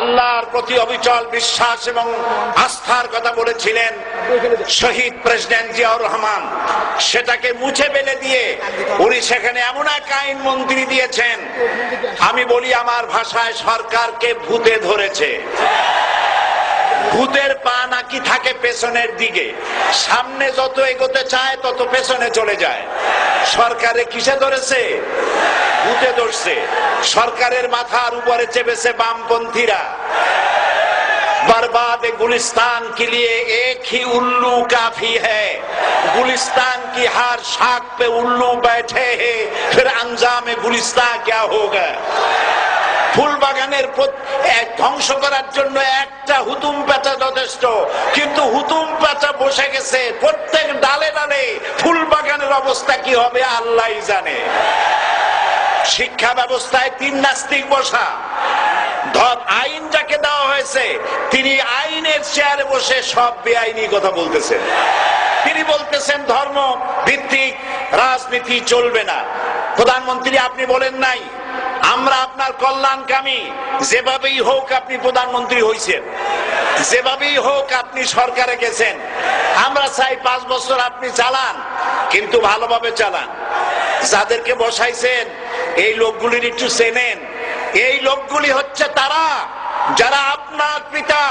আল্লাহর প্রতি অবিচল বিশ্বাস এবং আস্থার কথা বলেছিলেন শহীদ প্রেসিডেন্ট জিয়াউর রহমান, সেটাকে মুছে ফেলে দিয়ে উনি সেখানে এমন এক আইন মন্ত্রী দিয়েছেন, আমি বলি আমার ভাষায় সরকারকে ভূতে ধরেছে। ভূতের পা নাকি থাকে পেছনের দিকে, সামনে যত এগোতে চায় তত পেছনে চলে যায়। সরকারে কিসে ধরেছে? ভূতে ধরছে। সরকারের মাথার উপরে চেপেছে বামপন্থীরা। बर्बाद गुलिस्तान के लिए एक ही उल्लू काफी है, गुलिस्तान की हर शाख पे उल्लू बैठे हैं, फिर अंजाम गुलिस्तान क्या होगा। ফুল বাগানের ধ্বংস করার জন্য একটা হুতুম পেঁচা যথেষ্ট, কিন্তু হুতুম পেঁচা বসে গেছে প্রত্যেক ডালে ডালে। ফুল বাগানের অবস্থা কি হবে আল্লাহই জানে। শিক্ষা ব্যবস্থায় তিন নাস্তিক বসা। আইন যাকে দেওয়া হয়েছে তিনি আইনের চেয়ারে বসে সব বেআইনি কথা বলতেছেন। তিনি বলতেছেন ধর্ম ভিত্তিক রাজনীতি চলবে না। প্রধানমন্ত্রী আপনি বলেন নাই আমরা আপনার কল্যাণকামী, যেভাবেই হোক আপনি প্রধানমন্ত্রী হয়েছেন, যেভাবেই হোক আপনি সরকারে গেছেন, আমরা চাই 5 বছর আপনি চালান, কিন্তু ভালোভাবে চালান। যাদেরকে বসাইছেন এই লোকগুলির একটু চেনেন। এই লোকগুলি হচ্ছে তারা যারা আপনার পিতা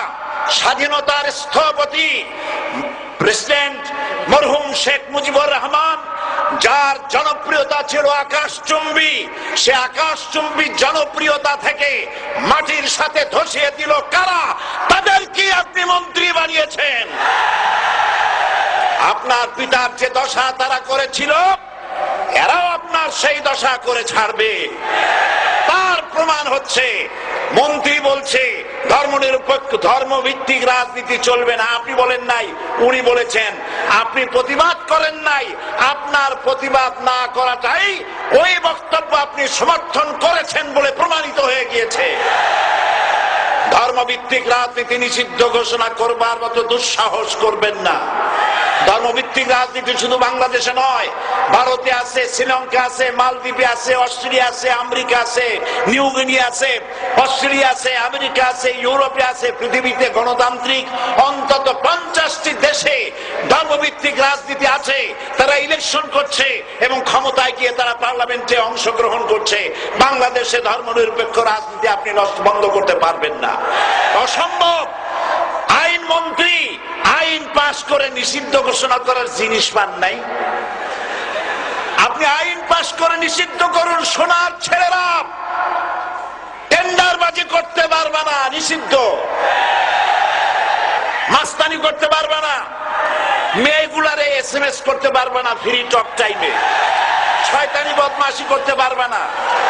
স্বাধীনতার স্থপতি প্রেসিডেন্ট মরহুম শেখ মুজিবুর রহমান, যার জনপ্রিয়তা ছিল আকাশচুম্বী, সে আকাশচুম্বী জনপ্রিয়তা থেকে মাটির সাথে ধসিয়ে দিল কারা? তাদেরকে আপনি মন্ত্রী বানিয়েছেন। আপনার পিতার যে দশা তারা করেছিল, এরাও আপনার সেই দশা করে ছাড়বে। তার প্রমাণ হচ্ছে মন্ত্রী বলছে ধর্মনিরপেক্ষ ধর্মভিত্তিক রাজনীতি চলবে না। আপনি বলেন নাই, উনি বলেছেন। আপনি প্রতিবাদ করেন নাই। আপনার প্রতিবাদ না করাটাই ওই বক্তব্য আপনি সমর্থন করেছেন বলে প্রমাণিত হয়ে গিয়েছে। ধর্মভিত্তিক রাজনীতি নিষিদ্ধ ঘোষণা করবার মতো দুঃসাহস করবেন না। ধর্মভিত্তিক রাজনীতি শুধু বাংলাদেশে নয়, ভারতে আছে, শ্রীলঙ্কা আছে, মালদ্বীপে আছে, অস্ট্রেলিয়া আছে, আমেরিকা আছে, নিউ গিনি আছে, অস্ট্রেলিয়া আছে, আমেরিকা আছে, ইউরোপে আছে। পৃথিবীতে গণতান্ত্রিক অন্তত 50টি দেশে ধর্মভিত্তিক রাজনীতি আছে। তারা ইলেকশন করছে এবং ক্ষমতায় গিয়ে তারা পার্লামেন্টে অংশগ্রহণ করছে। বাংলাদেশে ধর্মনিরপেক্ষ রাজনীতি আপনি বন্ধ করতে পারবেন না, অসম্ভব। আইন মন্ত্রী আইন পাস করে নিষিদ্ধ ঘোষণা করার জিনিস পান নাই। আপনি আইন পাস করে নিষিদ্ধ করুন। সোনার ছেলেরা টেন্ডারবাজি করতে পারবে না, নিষিদ্ধ। মাস্তানি করতে পারবে না, মেয়েগুলারে SMS করতে পারবে না ফ্রি টক টাইমে, শয়তানি বদমাশি করতে পারবে না,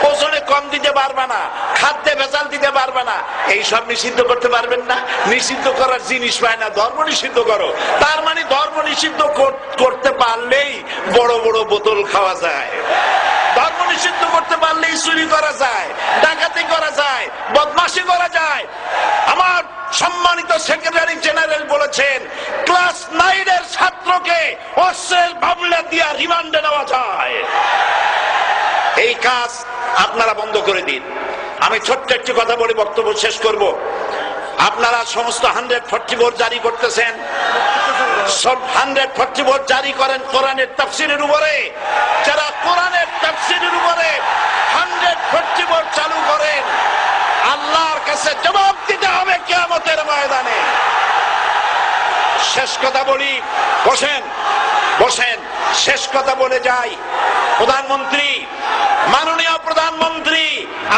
ওজনে কম দিতে পারবে না, খাদ্যে ভেজাল দিতে পারবে না। এইসব নিষিদ্ধ করতে পারবেন না। নিষিদ্ধ করার জিনিস পায় না, ধর্ম নিষিদ্ধ করো। তার মানে ধর্ম নিষিদ্ধ করতে পারলেই বড় বড় বোতল খাওয়া যায়। ধর্ম নিষিদ্ধ করতে পারলেই চুরি করা যায়, ডাকাতি করা যায়, বদমাশি করা যায়। আমার সম্মানিত সেক্রেটারি জেনারেল বলেছেন ক্লাস 9 ছাত্রকে অস্ত্রের মামলা দিয়ে রিমান্ডে নেওয়া যায়। এই কাজ আপনারা বন্ধ করে দিন। আমি ছোট্ট একটি কথা বলে বক্তব্য শেষ করব। আপনারা সমস্ত 144 জারি করতেছেন। সব 144 জারি করেন কোরআনের তাফসীরের উপরে। যারা কোরআনের তাফসীরের উপরে 144 চালু করেন, আল্লাহর কাছে জবাব দিতে হবে কিয়ামতের ময়দানে। শেষ কথা বলি, বসেন বসেন, শেষ কথা বলে যাই। প্রধানমন্ত্রী, মাননীয় প্রধানমন্ত্রী,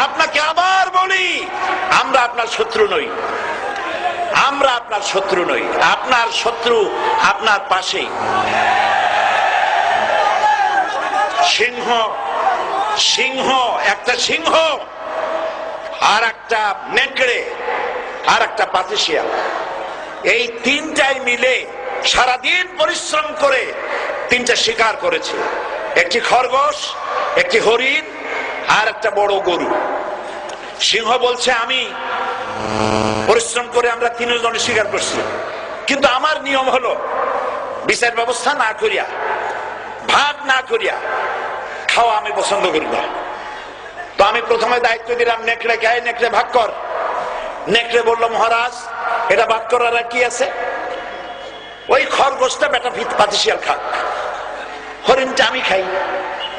আপনাকে আবার বলি, আমরা আপনার শত্রু নই। আমরা আপনার শত্রু নই। আপনার শত্রু আপনার পাশেই। সিংহ, সিংহ, একটা সিংহ আর একটা নেকড়ে আর একটা পাতিশিয়াল, এই তিনটাই মিলে সারাদিন পরিশ্রম করে তিনটা শিকার করেছে। একটি খরগোশ, একটি হরিণ আর একটা বড় গরু। সিংহ বলছে আমি পরিশ্রম করে আমরা তিনজনে শিকার করছি, কিন্তু আমার নিয়ম হলো বিচার ব্যবস্থা না করিয়া, ভাগ না করিয়া খাওয়া আমি পছন্দ করি না। তো আমি প্রথমে দায়িত্ব দিলাম নেকড়ে, গায়ে নেকড়ে ভাগ কর। নেকড়ে বলল, মহারাজ এটা বাদ করার আর কি আছে, ওই খরগোশটা বেটা পাতিশিয়াল খাক, হরিণটা আমি খাই,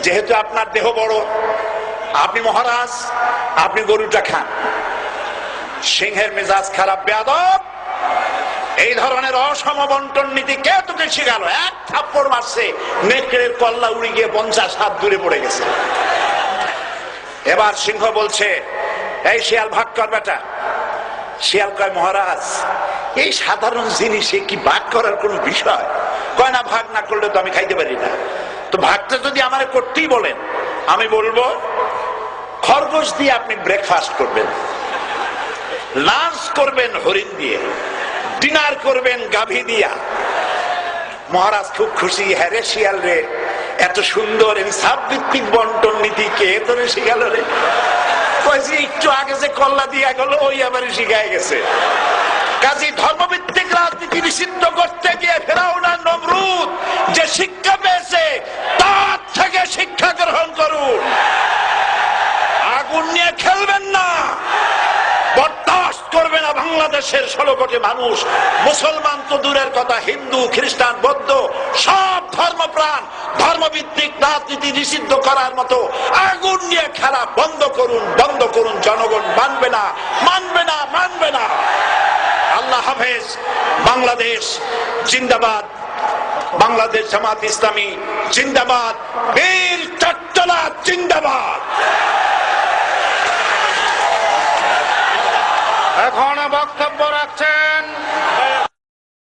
যেহেতু আপনার দেহ বড়, আপনি মহারাজ, আপনি গরুটা খান। সিংহের মেজাজ খারাপ, বেয়াদব, এই ধরনের অসম বন্টন নীতি কে তোকে শিখালো? এক থাপ্পড় মারছে, নেকড়ের কল্লা উড়ে গিয়ে 50 হাত দূরে পড়ে গেছে। এবার সিংহ বলছে, এই শিয়াল ভাগ কর বেটা। শিয়াল কয়, মহারাজ এই সাধারণ জিনিসে কি ভাগ করার কোন বিষয়? কয় না, ভাগ না করলে তো আমি খাইতে পারি না। তো ভাগটা যদি আমার করতেই বলেন, আমি বলবো খরগোশ দিয়ে আপনি ব্রেকফাস্ট করবেন, লাঞ্চ করবেন হরিণ দিয়ে, ডিনার করবেন গাভী দিয়া। মহারাজ খুব খুশি, হ্যাঁ রে শিয়াল রে, এত সুন্দর ইনসাফ ভিত্তিক বন্টন নীতি কে তোরে শিখাল রে? কয়েছি একটু আগে যে কল্লা দিয়া গেল ওই আবার শিখায় গেছে। কাজী ধর্মভিত্তিক রাজনীতি নিষিদ্ধ করতে গিয়ে ফেরাউন আর নমরুদ যে শিক্ষা পেয়েছে তার থেকে শিক্ষা গ্রহণ করুন। আগুন নিয়ে খেলবেন না, বরদাস্ত করবে না বাংলাদেশের 16 কোটি মানুষ। মুসলমান তো দূরের কথা, হিন্দু, খ্রিস্টান, বৌদ্ধ সব ধর্মপ্রাণ ধর্মভিত্তিক রাজনীতি নিষিদ্ধ করার মতো আগুন নিয়ে খেলা বন্ধ করুন, বন্ধ করুন। জনগণ মানবে না, মানবে না, মানবে না। আল্লাহ হাফেজ। বাংলাদেশ জিন্দাবাদ, বাংলাদেশ জামাত ইসলামী জিন্দাবাদ, বীর চট্টলা জিন্দাবাদ। এখন বক্তব্য রাখছেন